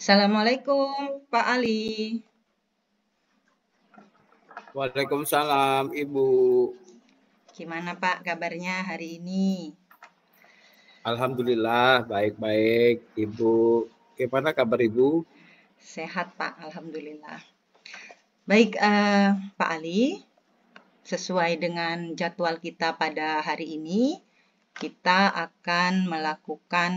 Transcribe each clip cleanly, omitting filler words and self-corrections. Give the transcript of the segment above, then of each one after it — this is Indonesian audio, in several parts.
Assalamualaikum, Pak Ali. Waalaikumsalam, Ibu. Gimana Pak kabarnya hari ini? Alhamdulillah, baik-baik. Ibu, gimana kabar Ibu? Sehat Pak, Alhamdulillah. Baik, Pak Ali, sesuai dengan jadwal kita pada hari ini, kita akan melakukan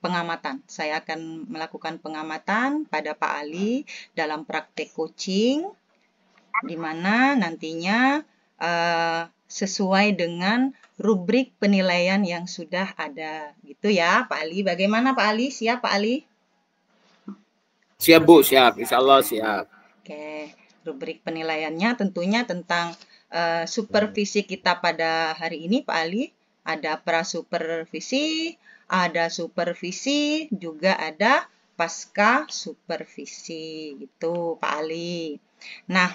pengamatan. Saya akan melakukan pengamatan pada Pak Ali dalam praktek coaching, di mana nantinya sesuai dengan rubrik penilaian yang sudah ada. Gitu ya, Pak Ali. Bagaimana Pak Ali? Siap Pak Ali? Siap Bu, siap. Insya Allah siap. Oke, rubrik penilaiannya tentunya tentang supervisi kita pada hari ini Pak Ali. Ada prasupervisi, ada supervisi, juga ada pasca supervisi gitu Pak Ali. Nah,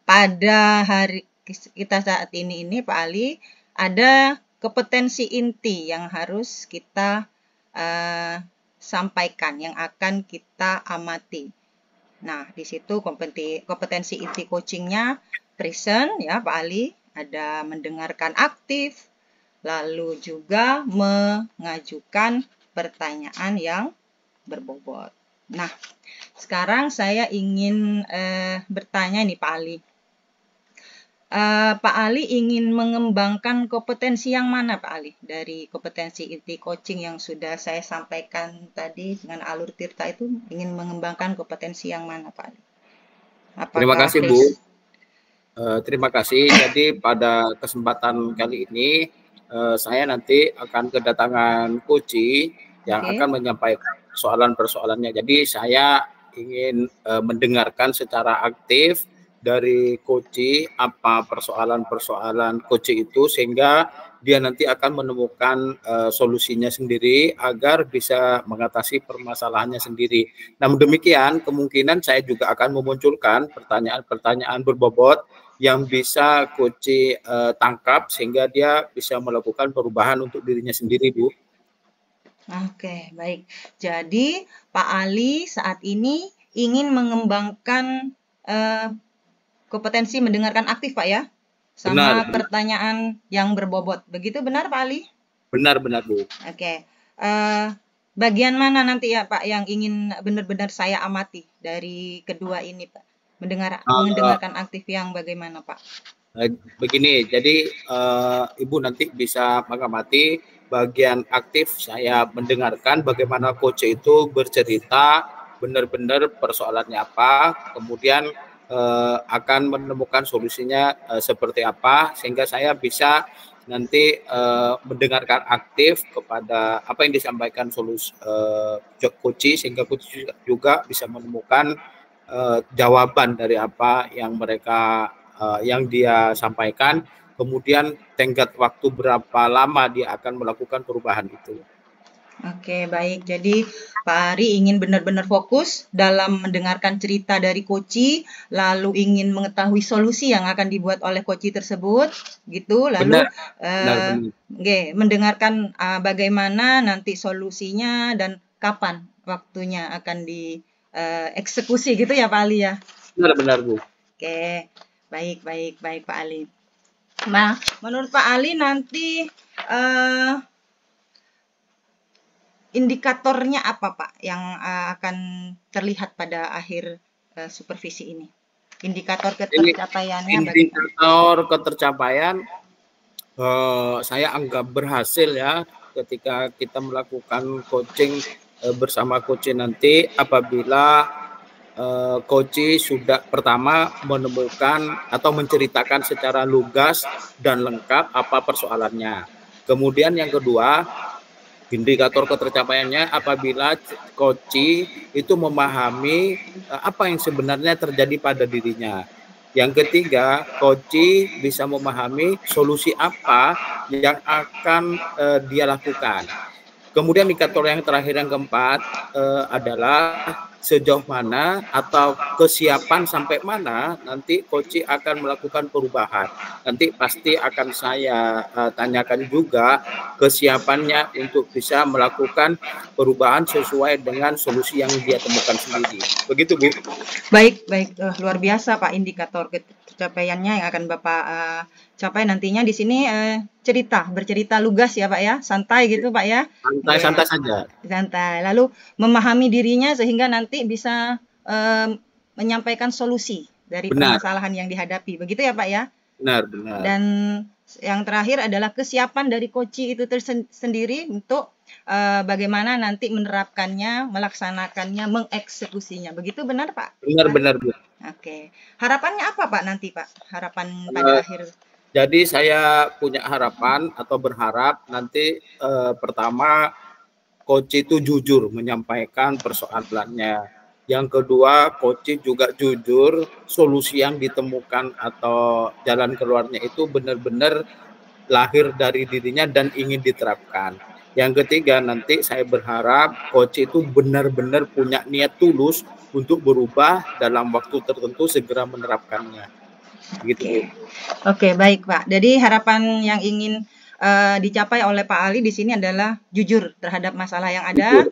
pada hari kita saat ini Pak Ali, ada kompetensi inti yang harus kita sampaikan, yang akan kita amati. Nah, di situ kompetensi inti coachingnya present ya Pak Ali, ada mendengarkan aktif, lalu juga mengajukan pertanyaan yang berbobot. Nah, sekarang saya ingin bertanya nih Pak Ali. Pak Ali ingin mengembangkan kompetensi yang mana Pak Ali? Dari kompetensi inti coaching yang sudah saya sampaikan tadi dengan alur Tirta itu ingin mengembangkan kompetensi yang mana Pak Ali? Terima kasih Bu. Terima kasih. Jadi pada kesempatan kali ini saya nanti akan kedatangan coach yang akan menyampaikan persoalan-persoalannya. Jadi saya ingin mendengarkan secara aktif dari coach apa persoalan-persoalan coach itu, sehingga dia nanti akan menemukan solusinya sendiri agar bisa mengatasi permasalahannya sendiri. Namun demikian, kemungkinan saya juga akan memunculkan pertanyaan-pertanyaan berbobot yang bisa coach tangkap sehingga dia bisa melakukan perubahan untuk dirinya sendiri, Bu. Oke, baik. Jadi Pak Ali saat ini ingin mengembangkan kompetensi mendengarkan aktif Pak ya? Sama benar. Pertanyaan yang berbobot. Begitu benar Pak Ali? Benar-benar Bu. Oke. Bagian mana nanti ya Pak yang ingin benar-benar saya amati dari kedua ini Pak? Mendengarkan aktif yang bagaimana Pak? Begini, jadi Ibu nanti bisa mengamati bagian aktif. Saya mendengarkan bagaimana coach itu bercerita benar-benar persoalannya apa, kemudian akan menemukan solusinya seperti apa, sehingga saya bisa nanti mendengarkan aktif kepada apa yang disampaikan coach, sehingga coach juga bisa menemukan jawaban dari apa yang mereka yang dia sampaikan, kemudian tenggat waktu berapa lama dia akan melakukan perubahan itu. Oke, baik. Jadi Pak Ari ingin benar-benar fokus dalam mendengarkan cerita dari coach, lalu ingin mengetahui solusi yang akan dibuat oleh coach tersebut, gitu. Lalu mendengarkan bagaimana nanti solusinya dan kapan waktunya akan dieksekusi, gitu ya Pak Ali ya? Benar-benar Bu. Oke, baik Pak Ali. Nah, menurut Pak Ali nanti indikatornya apa Pak yang akan terlihat pada akhir supervisi ini? Indikator ketercapaiannya bagaimana? Indikator ketercapaian saya anggap berhasil ya ketika kita melakukan coaching bersama coach nanti, apabila coach sudah pertama menemukan atau menceritakan secara lugas dan lengkap apa persoalannya. Kemudian yang kedua, indikator ketercapaiannya apabila coach itu memahami apa yang sebenarnya terjadi pada dirinya. Yang ketiga, coach bisa memahami solusi apa yang akan dia lakukan. Kemudian indikator yang terakhir yang keempat adalah sejauh mana atau kesiapan sampai mana nanti coach akan melakukan perubahan. Nanti pasti akan saya tanyakan juga kesiapannya untuk bisa melakukan perubahan sesuai dengan solusi yang dia temukan sendiri. Begitu, Bu? Baik, luar biasa Pak, indikator pencapaiannya yang akan Bapak capai nantinya di sini. Bercerita lugas ya Pak ya, santai gitu Pak ya. Santai-santai saja. Santai. Lalu memahami dirinya sehingga nanti bisa menyampaikan solusi dari permasalahan yang dihadapi. Begitu ya Pak ya? Benar. Dan yang terakhir adalah kesiapan dari coach itu sendiri untuk bagaimana nanti menerapkannya, melaksanakannya, mengeksekusinya. Begitu benar Pak? Benar. Oke. Harapannya apa Pak nanti Pak? Harapan pada akhir. Jadi saya punya harapan atau berharap nanti pertama coach itu jujur menyampaikan persoalannya. Yang kedua, coach juga jujur solusi yang ditemukan atau jalan keluarnya itu benar-benar lahir dari dirinya dan ingin diterapkan. Yang ketiga, nanti saya berharap coach itu benar-benar punya niat tulus untuk berubah dalam waktu tertentu segera menerapkannya. Gitu. Oke, baik Pak. Jadi harapan yang ingin dicapai oleh Pak Ali di sini adalah jujur terhadap masalah yang ada,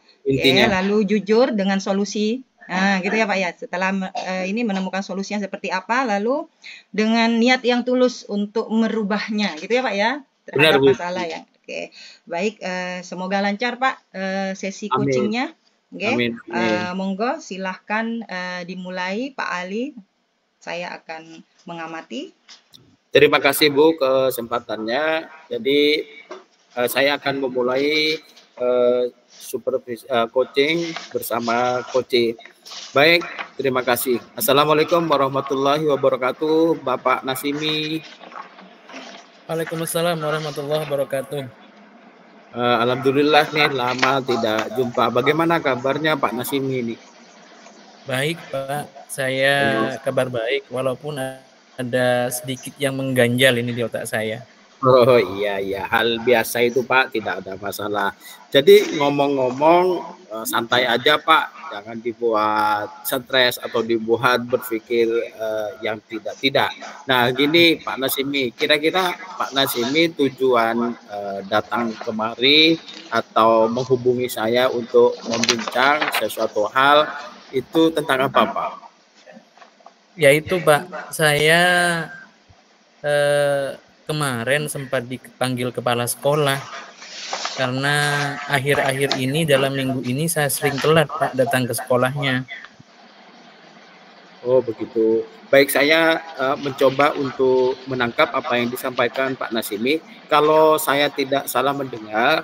lalu jujur dengan solusi. Nah, gitu ya Pak ya. Setelah ini menemukan solusinya seperti apa, lalu dengan niat yang tulus untuk merubahnya, gitu ya Pak ya, terhadap masalah yang. Oke, baik. Semoga lancar Pak sesi coachingnya. Oke, monggo silahkan dimulai Pak Ali. Saya akan mengamati. Terima kasih Bu kesempatannya. Jadi saya akan memulai supervisi coaching bersama coach. Baik, terima kasih. Assalamualaikum warahmatullahi wabarakatuh, Bapak Nasimi. Waalaikumsalam warahmatullahi wabarakatuh. Alhamdulillah nih lama tidak jumpa. Bagaimana kabarnya Pak Nasimi ini? Baik Pak, saya kabar baik walaupun ada sedikit yang mengganjal ini di otak saya. Oh iya, hal biasa itu Pak, tidak ada masalah. Jadi ngomong-ngomong santai aja Pak, jangan dibuat stres atau dibuat berpikir yang tidak. Nah gini Pak Nasimi, kira-kira Pak Nasimi tujuan datang kemari atau menghubungi saya untuk membincang sesuatu hal itu tentang apa Pak? Yaitu Pak, saya kemarin sempat dipanggil kepala sekolah karena akhir-akhir ini dalam minggu ini saya sering telat Pak datang ke sekolahnya. Oh begitu. Baik, saya mencoba untuk menangkap apa yang disampaikan Pak Nasimi. Kalau saya tidak salah mendengar,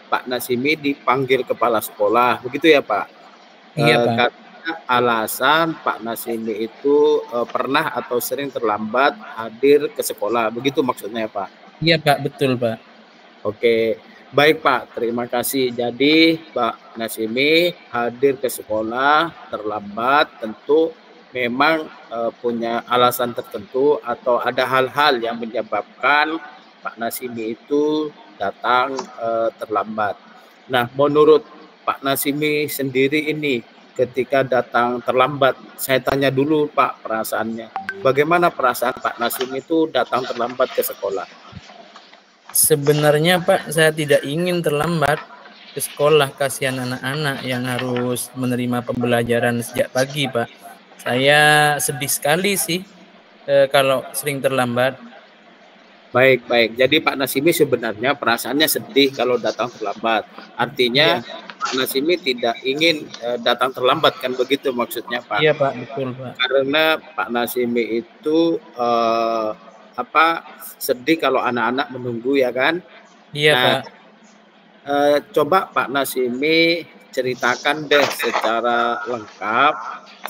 Pak Nasimi dipanggil kepala sekolah, begitu ya Pak? Iya Pak. Karena alasan Pak Nasimi itu pernah atau sering terlambat hadir ke sekolah, begitu maksudnya Pak? Iya Pak, betul Pak. Oke, baik Pak, terima kasih. Jadi Pak Nasimi hadir ke sekolah terlambat, tentu memang punya alasan tertentu atau ada hal-hal yang menyebabkan Pak Nasimi itu datang terlambat. Nah, menurut Pak Nasimi sendiri ini ketika datang terlambat, saya tanya dulu Pak perasaannya. Bagaimana perasaan Pak Nasimi itu datang terlambat ke sekolah? Sebenarnya Pak, saya tidak ingin terlambat ke sekolah, kasihan anak-anak yang harus menerima pembelajaran sejak pagi Pak. Saya sedih sekali sih kalau sering terlambat. Baik. Jadi Pak Nasimi sebenarnya perasaannya sedih kalau datang terlambat. Artinya Pak Nasimi tidak ingin datang terlambat, kan begitu maksudnya Pak? Iya Pak, betul Pak. Karena Pak Nasimi itu sedih kalau anak-anak menunggu, ya kan? Iya Pak. Coba Pak Nasimi ceritakan deh secara lengkap.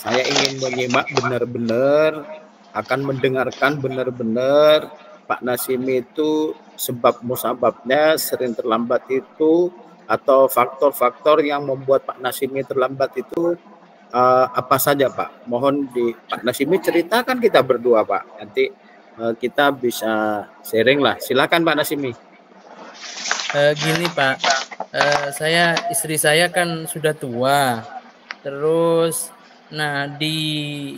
Saya ingin menyimak benar-benar, akan mendengarkan benar-benar Pak Nasimi itu sebab musababnya sering terlambat itu, atau faktor-faktor yang membuat Pak Nasimi terlambat itu apa saja Pak? Mohon Pak Nasimi ceritakan kita berdua Pak. Nanti kita bisa sharing lah. Silakan Pak Nasimi. Gini Pak, istri saya kan sudah tua, Terus, nah di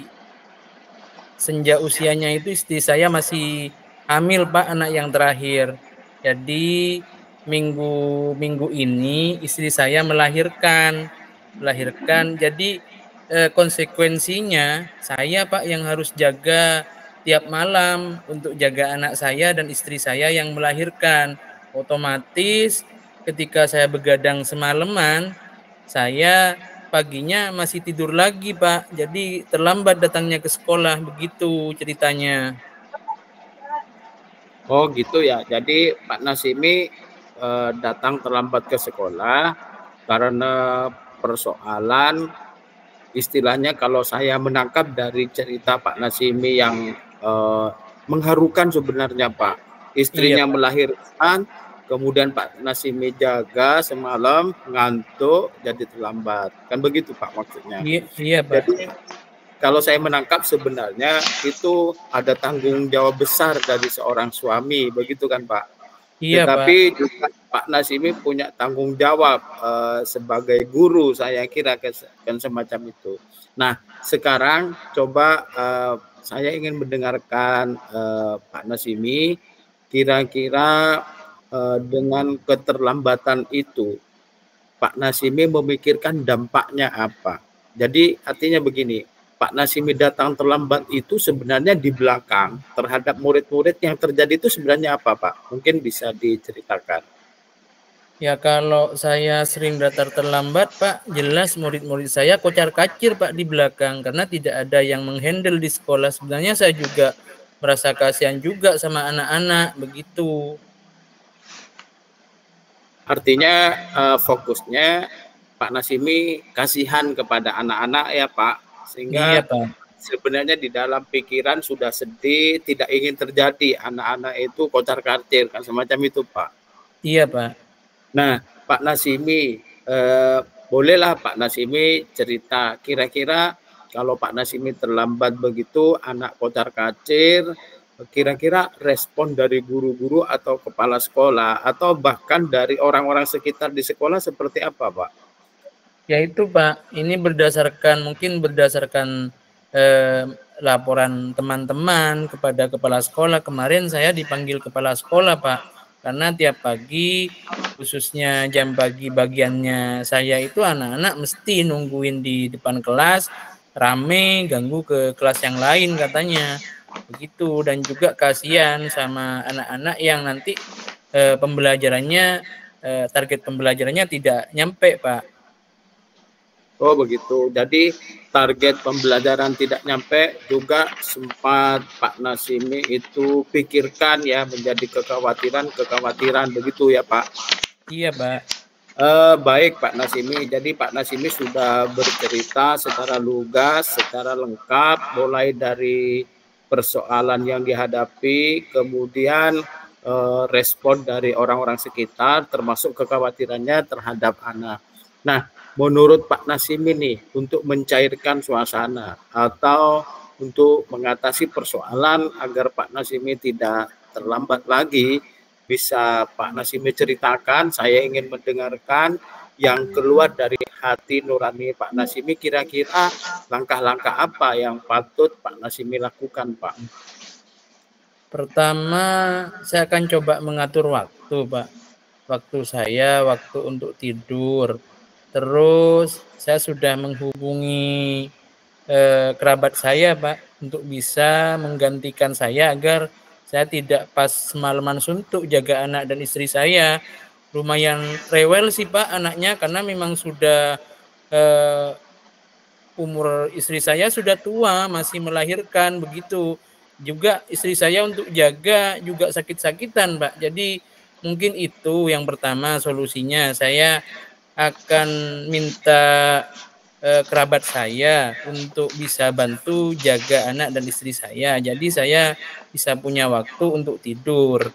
senja usianya itu istri saya masih hamil Pak, anak yang terakhir. Jadi minggu ini istri saya melahirkan. Jadi konsekuensinya saya Pak yang harus jaga tiap malam untuk jaga anak saya dan istri saya yang melahirkan. Otomatis ketika saya begadang semalaman, saya paginya masih tidur lagi, Pak. Jadi terlambat datangnya ke sekolah, begitu ceritanya. Oh gitu ya. Jadi Pak Nasimi datang terlambat ke sekolah karena persoalan, istilahnya kalau saya menangkap dari cerita Pak Nasimi yang mengharukan sebenarnya Pak. Istrinya Iya, Pak. melahirkan, kemudian Pak Nasimi jaga semalam, ngantuk, jadi terlambat. Kan begitu Pak maksudnya. Iya, Pak. Jadi kalau saya menangkap sebenarnya itu ada tanggung jawab besar dari seorang suami, begitu kan Pak? Iya, Pak. Tetapi juga Pak Nasimi punya tanggung jawab sebagai guru, saya kira kan semacam itu. Nah, sekarang coba saya ingin mendengarkan Pak Nasimi, kira-kira dengan keterlambatan itu Pak Nasimi memikirkan dampaknya apa. Jadi artinya begini, Pak Nasimi datang terlambat itu sebenarnya di belakang terhadap murid-murid yang terjadi itu sebenarnya apa Pak? Mungkin bisa diceritakan. Ya kalau saya sering datang terlambat, Pak, jelas murid-murid saya kocar-kacir, Pak, di belakang karena tidak ada yang menghandle di sekolah. Sebenarnya saya juga merasa kasihan juga sama anak-anak, begitu. Artinya fokusnya Pak Nasimi kasihan kepada anak-anak ya Pak, Iya, sehingga Pak. sebenarnya di dalam pikiran sudah sedih, tidak ingin terjadi anak-anak itu kocar-kacir kan semacam itu Pak. Iya, Pak. Nah, Pak Nasimi, bolehlah Pak Nasimi cerita kira-kira kalau Pak Nasimi terlambat begitu, anak kocar-kacir, kira-kira respon dari guru-guru atau kepala sekolah atau bahkan dari orang-orang sekitar di sekolah seperti apa, Pak? Ya itu Pak, ini mungkin berdasarkan laporan teman-teman kepada kepala sekolah. Kemarin saya dipanggil kepala sekolah Pak, karena tiap pagi khususnya jam pagi bagiannya saya itu anak-anak mesti nungguin di depan kelas, rame, ganggu ke kelas yang lain katanya. Begitu, dan juga kasihan sama anak-anak yang nanti target pembelajarannya tidak nyampe Pak. Oh begitu. Jadi target pembelajaran tidak nyampe juga sempat Pak Nasimi itu pikirkan ya, menjadi kekhawatiran begitu ya Pak. Iya Pak. Baik Pak Nasimi. Jadi Pak Nasimi sudah bercerita secara lugas, secara lengkap, mulai dari persoalan yang dihadapi, kemudian respon dari orang-orang sekitar, termasuk kekhawatirannya terhadap anak. Nah, menurut Pak Nasimi nih, untuk mencairkan suasana atau untuk mengatasi persoalan agar Pak Nasimi tidak terlambat lagi, bisa Pak Nasimi ceritakan, saya ingin mendengarkan yang keluar dari hati nurani Pak Nasimi, kira-kira langkah-langkah apa yang patut Pak Nasimi lakukan, Pak? Pertama, saya akan coba mengatur waktu, Pak. Waktu untuk tidur. Terus, saya sudah menghubungi kerabat saya, Pak, untuk bisa menggantikan saya agar saya tidak pas semalaman suntuk jaga anak dan istri saya. Lumayan rewel sih Pak anaknya, karena memang sudah umur istri saya sudah tua, masih melahirkan begitu. Juga istri saya untuk jaga juga sakit-sakitan Pak. Jadi mungkin itu yang pertama solusinya. Saya akan minta kerabat saya untuk bisa bantu jaga anak dan istri saya. Jadi saya bisa punya waktu untuk tidur.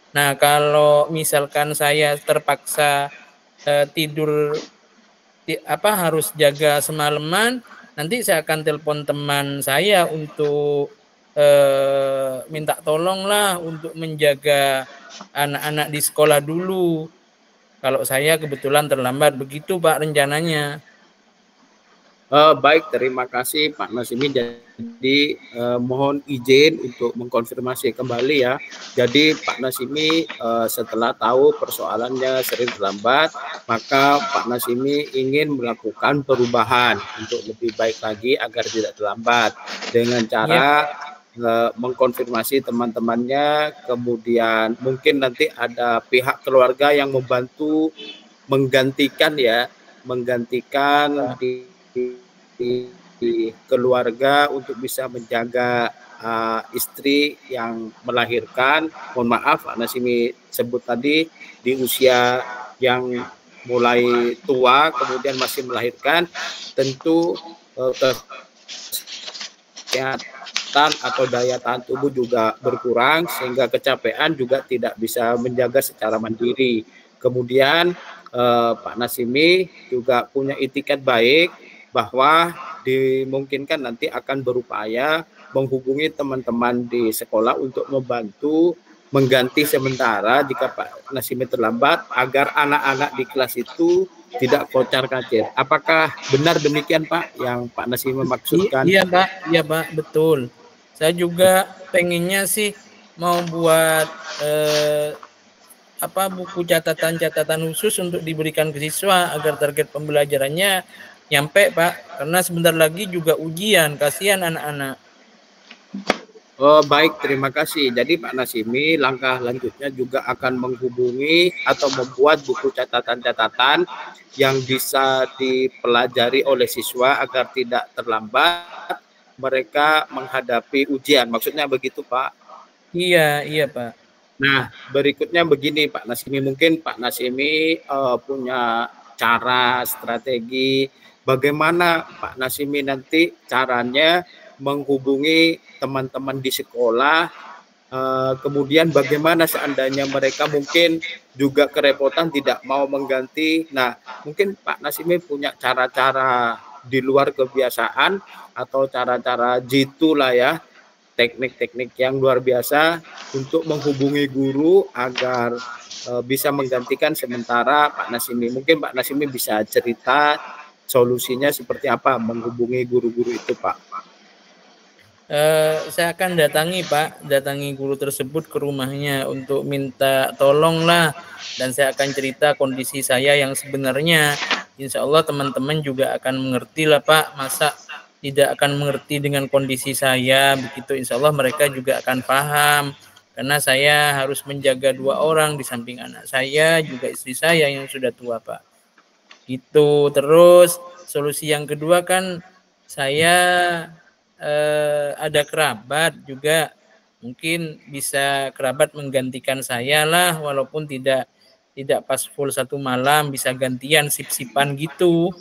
Nah, kalau misalkan saya terpaksa tidur harus jaga semalaman, nanti saya akan telepon teman saya untuk minta tolong lah untuk menjaga anak-anak di sekolah dulu. Kalau saya kebetulan terlambat, begitu Pak rencananya. Baik, terima kasih Pak Nasimi. Jadi mohon izin untuk mengkonfirmasi kembali ya. Jadi Pak Nasimi setelah tahu persoalannya sering terlambat, maka Pak Nasimi ingin melakukan perubahan untuk lebih baik lagi agar tidak terlambat dengan cara mengkonfirmasi teman-temannya, kemudian mungkin nanti ada pihak keluarga yang membantu menggantikan di keluarga untuk bisa menjaga istri yang melahirkan. Mohon maaf, Pak Nasimi sebut tadi di usia yang mulai tua kemudian masih melahirkan, tentu kesehatan atau daya tahan tubuh juga berkurang sehingga kecapean juga tidak bisa menjaga secara mandiri. Kemudian Pak Nasimi juga punya itikat baik bahwa dimungkinkan nanti akan berupaya menghubungi teman-teman di sekolah untuk membantu mengganti sementara jika Pak Nasimi terlambat agar anak-anak di kelas itu tidak kocar-kacir. Apakah benar demikian Pak yang Pak Nasimi maksudkan? Iya Pak, betul. Saya juga pengennya sih mau buat buku catatan-catatan khusus untuk diberikan ke siswa agar target pembelajarannya nyampe Pak, karena sebentar lagi juga ujian, kasihan anak-anak. Baik, terima kasih. Jadi Pak Nasimi, langkah lanjutnya juga akan menghubungi atau membuat buku catatan-catatan yang bisa dipelajari oleh siswa agar tidak terlambat mereka menghadapi ujian. Maksudnya begitu, Pak? Iya Pak. Nah, berikutnya begini Pak Nasimi, mungkin Pak Nasimi punya cara, strategi, bagaimana Pak Nasimi nanti caranya menghubungi teman-teman di sekolah, kemudian bagaimana seandainya mereka mungkin juga kerepotan tidak mau mengganti. Nah, mungkin Pak Nasimi punya cara-cara di luar kebiasaan atau cara-cara jitu lah ya, teknik-teknik yang luar biasa untuk menghubungi guru agar bisa menggantikan sementara Pak Nasimi. Mungkin Pak Nasimi bisa cerita solusinya seperti apa menghubungi guru-guru itu, Pak. Saya akan datangi guru tersebut ke rumahnya untuk minta tolong lah, dan saya akan cerita kondisi saya yang sebenarnya. Insya Allah teman-teman juga akan mengerti lah Pak, masa tidak akan mengerti dengan kondisi saya begitu. Insya Allah mereka juga akan paham, karena saya harus menjaga 2 orang di samping anak saya juga istri saya yang sudah tua Pak. Itu. Terus solusi yang kedua kan saya ada kerabat juga, mungkin bisa kerabat menggantikan saya lah, walaupun tidak pas full 1 malam, bisa gantian sip-sipan gitu.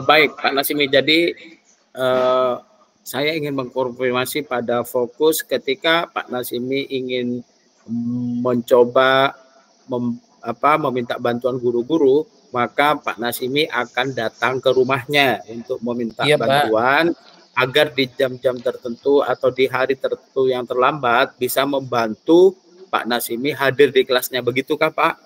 Baik Pak Nasimi, jadi saya ingin mengkonfirmasi pada fokus ketika Pak Nasimi ingin mencoba meminta bantuan guru-guru, maka Pak Nasimi akan datang ke rumahnya untuk meminta bantuan agar di jam-jam tertentu atau di hari tertentu yang terlambat bisa membantu Pak Nasimi hadir di kelasnya. Begitukah Pak?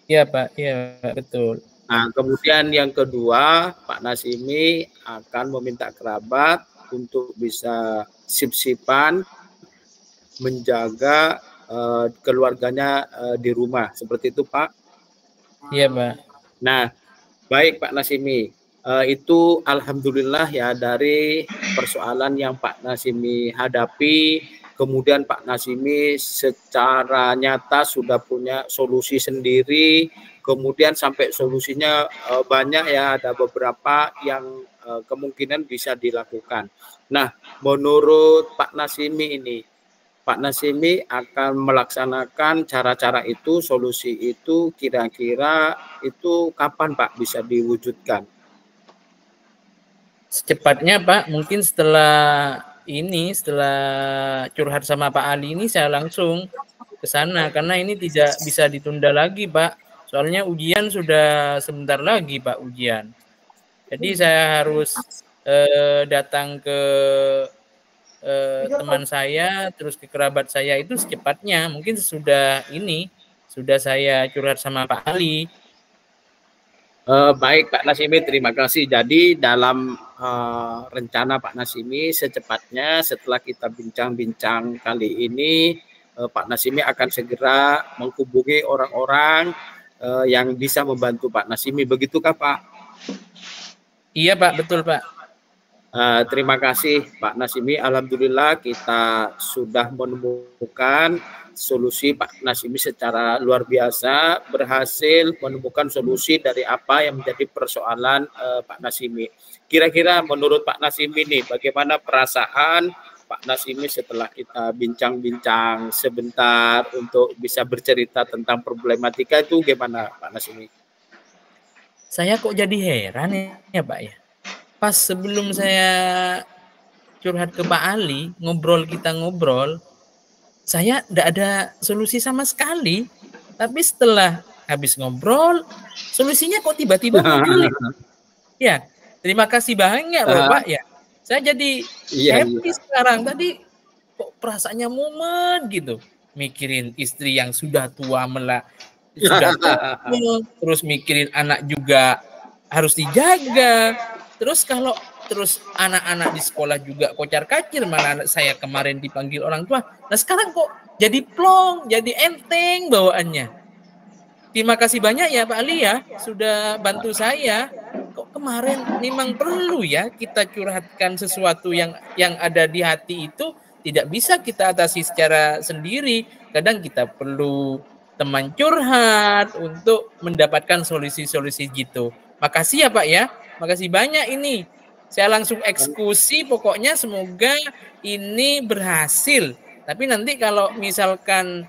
Iya Pak, iya betul. Nah, kemudian yang kedua, Pak Nasimi akan meminta kerabat untuk bisa sip-sipan menjaga keluarganya di rumah. Seperti itu, Pak? Iya, Pak. Nah, baik Pak Nasimi. Itu alhamdulillah ya dari persoalan yang Pak Nasimi hadapi. Kemudian Pak Nasimi secara nyata sudah punya solusi sendiri. Kemudian sampai solusinya banyak ya, ada beberapa yang kemungkinan bisa dilakukan. Nah, menurut Pak Nasimi ini, Pak Nasimi akan melaksanakan cara-cara itu, solusi itu kira-kira itu kapan Pak bisa diwujudkan? Secepatnya Pak, mungkin setelah curhat sama Pak Ali ini saya langsung ke sana, karena ini tidak bisa ditunda lagi Pak. Soalnya ujian sudah sebentar lagi Pak, ujian. Jadi saya harus datang ke teman saya, terus ke kerabat saya itu secepatnya. Mungkin sudah saya curhat sama Pak Ali. Baik Pak Nasimi, terima kasih. Jadi dalam rencana Pak Nasimi secepatnya setelah kita bincang-bincang kali ini, Pak Nasimi akan segera menghubungi orang-orang yang bisa membantu Pak Nasimi. Begitukah Pak? Iya Pak, betul Pak. Terima kasih Pak Nasimi. Alhamdulillah kita sudah menemukan solusi Pak Nasimi secara luar biasa, berhasil menemukan solusi dari apa yang menjadi persoalan Pak Nasimi. Kira-kira menurut Pak Nasimi nih, bagaimana perasaan Pak Nasimi setelah kita bincang-bincang sebentar untuk bisa bercerita tentang problematika itu gimana Pak Nasimi? Saya kok jadi heran ya Pak ya. Pas sebelum saya curhat ke Pak Ali, kita ngobrol, saya tidak ada solusi sama sekali. Tapi setelah habis ngobrol, solusinya kok tiba-tiba muncul. Ya, terima kasih banyak loh Pak ya. Saya jadi happy sekarang. Tadi kok perasaannya mumet gitu. Mikirin istri yang sudah tua sudah tua, terus mikirin anak juga harus dijaga. Terus kalau anak-anak di sekolah juga kocar-kacir, mana anak saya kemarin dipanggil orang tua. Nah sekarang kok jadi plong, jadi enteng bawaannya. Terima kasih banyak ya Pak Ali ya, sudah bantu saya. Kok kemarin memang perlu ya kita curhatkan sesuatu yang ada di hati itu tidak bisa kita atasi secara sendiri. Kadang kita perlu teman curhat untuk mendapatkan solusi-solusi gitu. Makasih ya Pak ya, makasih banyak ini. Saya langsung eksekusi, pokoknya semoga ini berhasil. Tapi nanti kalau misalkan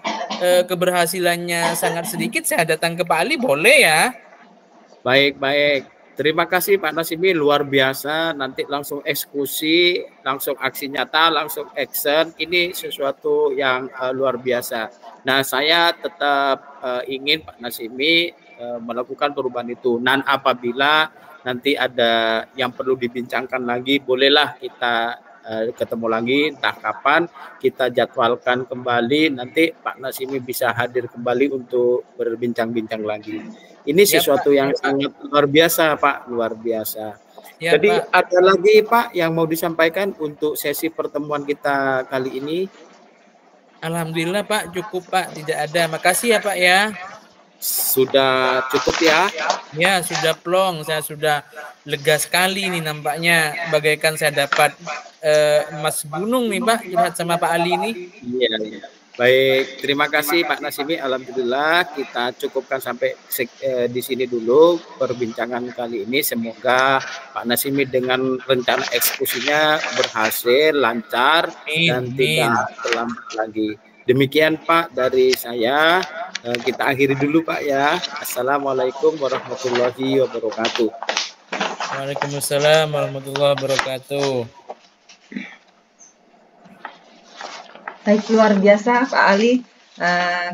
keberhasilannya sangat sedikit, saya datang ke Pak Ali, boleh ya? Baik. Terima kasih Pak Nasimi, luar biasa. Nanti langsung eksekusi, langsung aksi nyata, langsung action. Ini sesuatu yang luar biasa. Nah, saya tetap ingin Pak Nasimi melakukan perubahan itu. Dan apabila nanti ada yang perlu dibincangkan lagi, bolehlah kita ketemu lagi, entah kapan kita jadwalkan kembali. Nanti Pak Nasimi bisa hadir kembali untuk berbincang-bincang lagi. Ini sesuatu yang sangat luar biasa, Pak, luar biasa. Ya, jadi Pak, ada lagi Pak yang mau disampaikan untuk sesi pertemuan kita kali ini? Alhamdulillah Pak, cukup Pak, tidak ada. Makasih ya Pak ya. Sudah cukup ya? Ya, sudah plong. Saya sudah lega sekali nih nampaknya. Bagaikan saya dapat emas gunung nih Pak, curhat sama Pak Ali ini. Iya. Baik, terima kasih Pak Nasimi. Alhamdulillah kita cukupkan sampai di sini dulu perbincangan kali ini. Semoga Pak Nasimi dengan rencana eksekusinya berhasil, lancar, dan tidak terlambat lagi. Demikian Pak dari saya. Kita akhiri dulu Pak ya. Assalamualaikum warahmatullahi wabarakatuh. Waalaikumsalam warahmatullahi wabarakatuh. Baik, luar biasa Pak Ali,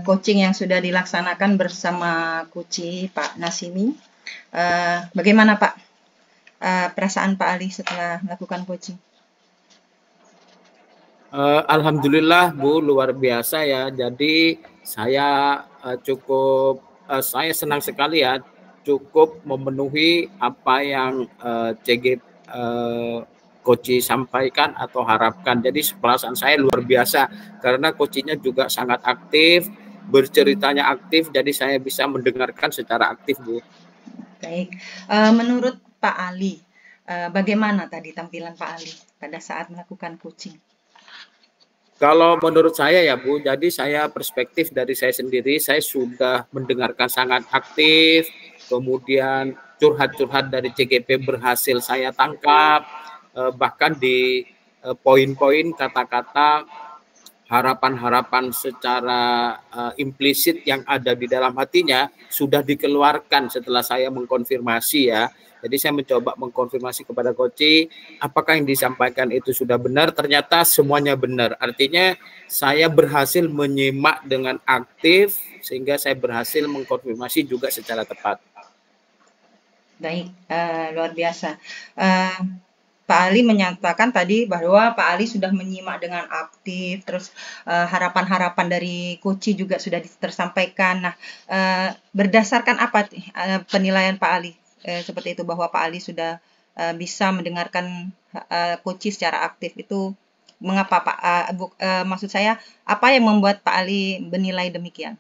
coaching yang sudah dilaksanakan bersama Kuci Pak Nasimi. Bagaimana Pak perasaan Pak Ali setelah melakukan coaching? Alhamdulillah Bu, luar biasa ya. Jadi saya saya senang sekali ya, cukup memenuhi apa yang CG Koci sampaikan atau harapkan. Jadi perasaan saya luar biasa karena Kocinya juga sangat aktif, berceritanya aktif, jadi saya bisa mendengarkan secara aktif Bu. Baik, menurut Pak Ali, bagaimana tadi tampilan Pak Ali pada saat melakukan coaching? Kalau menurut saya ya Bu, jadi saya perspektif dari saya sendiri, saya sudah mendengarkan sangat aktif, kemudian curhat-curhat dari CGP berhasil saya tangkap, bahkan di poin-poin kata-kata harapan-harapan secara implisit yang ada di dalam hatinya sudah dikeluarkan setelah saya mengkonfirmasi ya. Jadi saya mencoba mengkonfirmasi kepada Koci apakah yang disampaikan itu sudah benar, ternyata semuanya benar. Artinya saya berhasil menyimak dengan aktif sehingga saya berhasil mengkonfirmasi juga secara tepat. Baik, luar biasa. Pak Ali menyatakan tadi bahwa Pak Ali sudah menyimak dengan aktif, terus harapan-harapan dari Koci juga sudah tersampaikan. Nah, berdasarkan apa penilaian Pak Ali seperti itu, bahwa Pak Ali sudah bisa mendengarkan Koci secara aktif. Itu mengapa Pak? Maksud saya, apa yang membuat Pak Ali menilai demikian?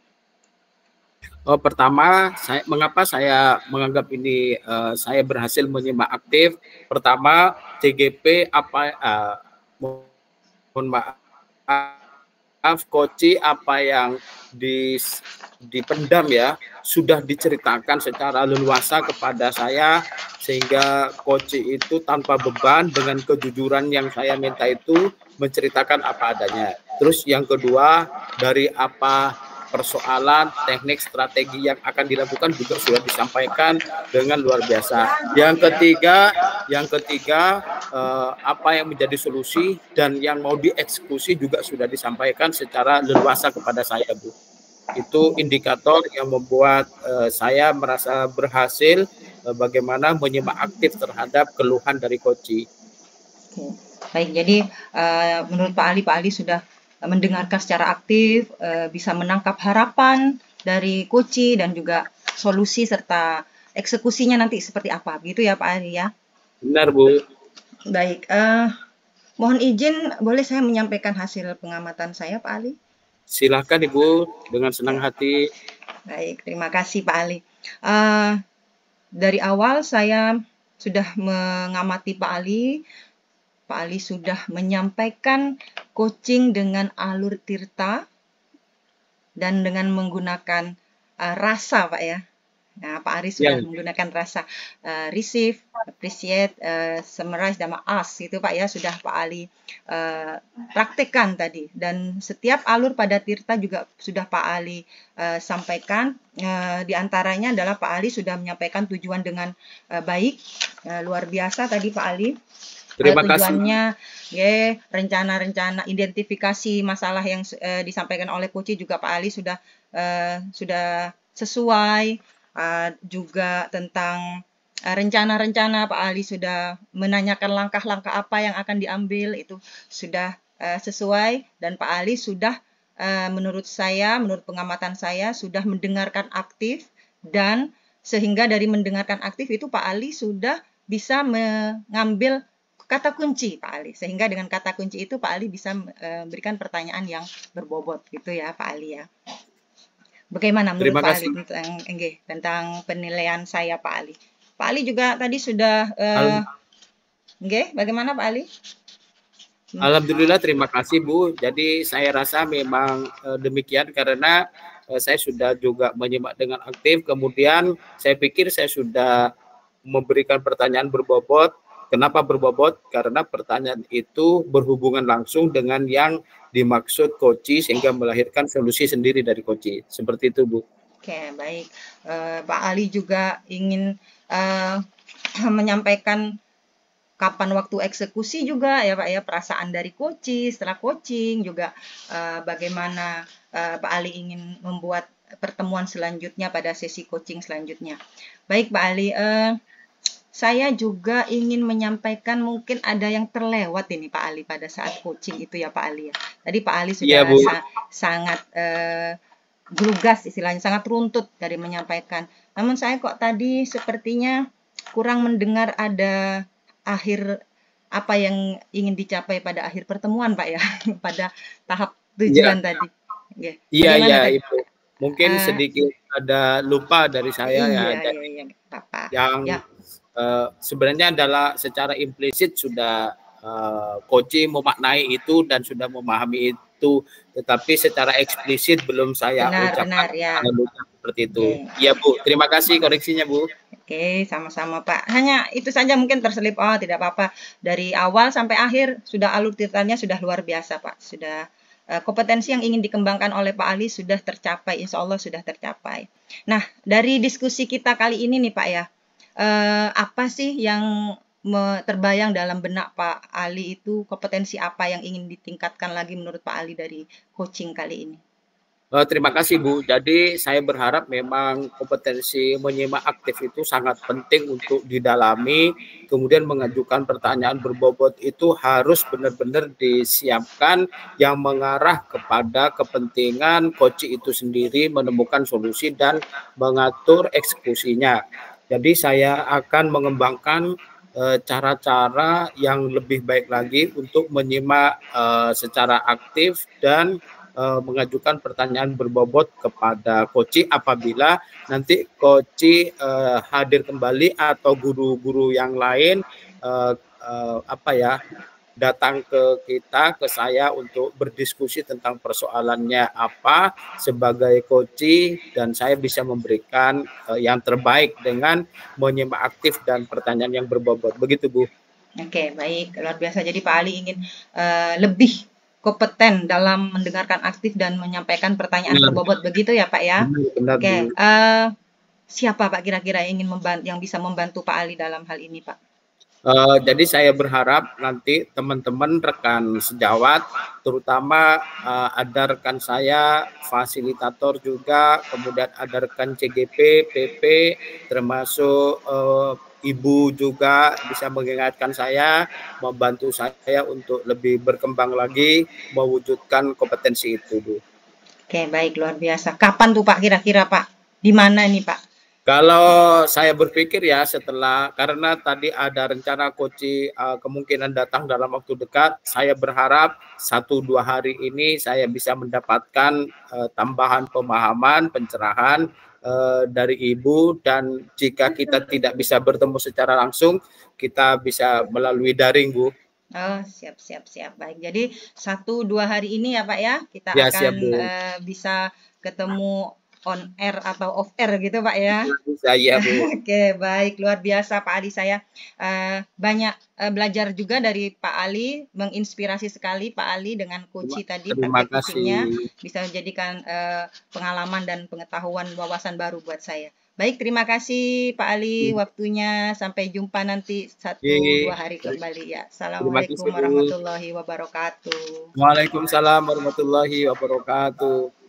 Oh, pertama, mengapa saya menganggap ini saya berhasil menyimak aktif? Pertama, TGP mohon maaf, Koci apa yang dipendam ya sudah diceritakan secara leluasa kepada saya, sehingga Koci itu tanpa beban dengan kejujuran yang saya minta itu menceritakan apa adanya. Terus yang kedua, dari apa persoalan teknik strategi yang akan dilakukan juga sudah disampaikan dengan luar biasa. Yang ketiga apa yang menjadi solusi dan yang mau dieksekusi juga sudah disampaikan secara leluasa kepada saya, Bu. Itu indikator yang membuat saya merasa berhasil bagaimana menyimak aktif terhadap keluhan dari Koci. Baik, jadi menurut Pak Ali sudah mendengarkan secara aktif, bisa menangkap harapan dari Koci dan juga solusi serta eksekusinya nanti seperti apa, begitu ya Pak Ali ya? Benar, Bu. Baik, mohon izin boleh saya menyampaikan hasil pengamatan saya Pak Ali? Silakan Ibu, dengan senang hati. Baik, terima kasih Pak Ali. Dari awal saya sudah mengamati Pak Ali. Pak Ali sudah menyampaikan coaching dengan alur tirta dan dengan menggunakan rasa, Pak ya. Nah, Pak Ari sudah menggunakan rasa receive, appreciate, summarize, dan ask itu Pak ya, sudah Pak Ali praktekkan tadi. Dan setiap alur pada tirta juga sudah Pak Ali sampaikan. Di antaranya adalah Pak Ali sudah menyampaikan tujuan dengan baik, luar biasa tadi Pak Ali. Terima tujuannya, ya, rencana-rencana identifikasi masalah yang disampaikan oleh Koci juga Pak Ali sudah sesuai. Juga tentang rencana-rencana Pak Ali sudah menanyakan langkah-langkah apa yang akan diambil, itu sudah sesuai, dan Pak Ali sudah menurut pengamatan saya sudah mendengarkan aktif, dan sehingga dari mendengarkan aktif itu Pak Ali sudah bisa mengambil kata kunci Pak Ali, sehingga dengan kata kunci itu Pak Ali bisa memberikan pertanyaan yang berbobot gitu ya Pak Ali ya. Bagaimana menurut Pak Ali tentang penilaian saya Pak Ali? Pak Ali juga tadi sudah bagaimana Pak Ali? Alhamdulillah, terima kasih Bu. Jadi saya rasa memang demikian, karena saya sudah juga menyimak dengan aktif. Kemudian saya pikir saya sudah memberikan pertanyaan berbobot. Kenapa berbobot? Karena pertanyaan itu berhubungan langsung dengan yang dimaksud Koci, sehingga melahirkan solusi sendiri dari Koci. Seperti itu, Bu. Oke, baik. Pak Ali juga ingin menyampaikan kapan waktu eksekusi juga ya Pak ya, perasaan dari Koci setelah coaching juga, bagaimana Pak Ali ingin membuat pertemuan selanjutnya pada sesi coaching selanjutnya. Baik Pak Ali, saya juga ingin menyampaikan, mungkin ada yang terlewat ini Pak Ali pada saat coaching itu ya Pak Ali ya. Tadi Pak Ali sudah sangat gelugas istilahnya, sangat runtut dari menyampaikan. Namun saya kok tadi sepertinya kurang mendengar ada akhir apa yang ingin dicapai pada akhir pertemuan Pak ya, pada tahap tujuan tadi. Iya Ibu. Mungkin sedikit ada lupa dari saya yang sebenarnya adalah secara implisit sudah Koci memaknai itu dan sudah memahami itu, tetapi secara eksplisit belum saya ucapkan seperti itu. Iya Bu, terima kasih koreksinya Bu. Oke, sama-sama Pak. Hanya itu saja mungkin terselip, tidak apa-apa. Dari awal sampai akhir sudah alur tirtanya sudah luar biasa Pak. Sudah kompetensi yang ingin dikembangkan oleh Pak Ali sudah tercapai, insya Allah sudah tercapai. Nah, dari diskusi kita kali ini nih Pak ya, apa sih yang terbayang dalam benak Pak Ali itu, kompetensi apa yang ingin ditingkatkan lagi menurut Pak Ali dari coaching kali ini? Terima kasih Bu. Jadi saya berharap memang kompetensi menyimak aktif itu sangat penting untuk didalami. Kemudian mengajukan pertanyaan berbobot itu harus benar-benar disiapkan yang mengarah kepada kepentingan Koci itu sendiri menemukan solusi dan mengatur eksekusinya. Jadi saya akan mengembangkan cara-cara yang lebih baik lagi untuk menyimak secara aktif dan mengajukan pertanyaan berbobot kepada Koci apabila nanti Koci hadir kembali atau guru-guru yang lain datang ke kita, ke saya untuk berdiskusi tentang persoalannya apa sebagai Koci, dan saya bisa memberikan yang terbaik dengan menyimak aktif dan pertanyaan yang berbobot. Begitu, Bu. Oke, baik. Luar biasa. Jadi Pak Ali ingin lebih kompeten dalam mendengarkan aktif dan menyampaikan pertanyaan berbobot. Begitu ya, Pak ya? Benar, oke. Siapa Pak kira-kira yang bisa membantu Pak Ali dalam hal ini, Pak? Jadi saya berharap nanti teman-teman rekan sejawat, terutama ada rekan saya fasilitator juga, kemudian ada rekan CGP, PP, termasuk Ibu juga bisa mengingatkan saya, membantu saya untuk lebih berkembang lagi, mewujudkan kompetensi itu, Bu. Oke, baik, luar biasa. Kapan tuh Pak kira-kira, Pak? Di mana nih, Pak? Kalau saya berpikir ya setelah, karena tadi ada rencana Koci kemungkinan datang dalam waktu dekat, saya berharap 1-2 hari ini saya bisa mendapatkan tambahan pemahaman, pencerahan dari Ibu, dan jika kita tidak bisa bertemu secara langsung, kita bisa melalui daring, Bu. Oh, siap. Baik, jadi 1-2 hari ini ya Pak ya, kita ya, akan bisa ketemu on air atau off air gitu Pak ya. Saya, Bu. Oke, baik, luar biasa Pak Ali. Saya banyak belajar juga dari Pak Ali, menginspirasi sekali Pak Ali dengan Koci tadi, Terima kasih. bisa menjadikan pengalaman dan pengetahuan wawasan baru buat saya. Baik, terima kasih Pak Ali waktunya. Sampai jumpa nanti 1-2 hari kembali ya. Assalamualaikum warahmatullahi wabarakatuh. Waalaikumsalam warahmatullahi wabarakatuh.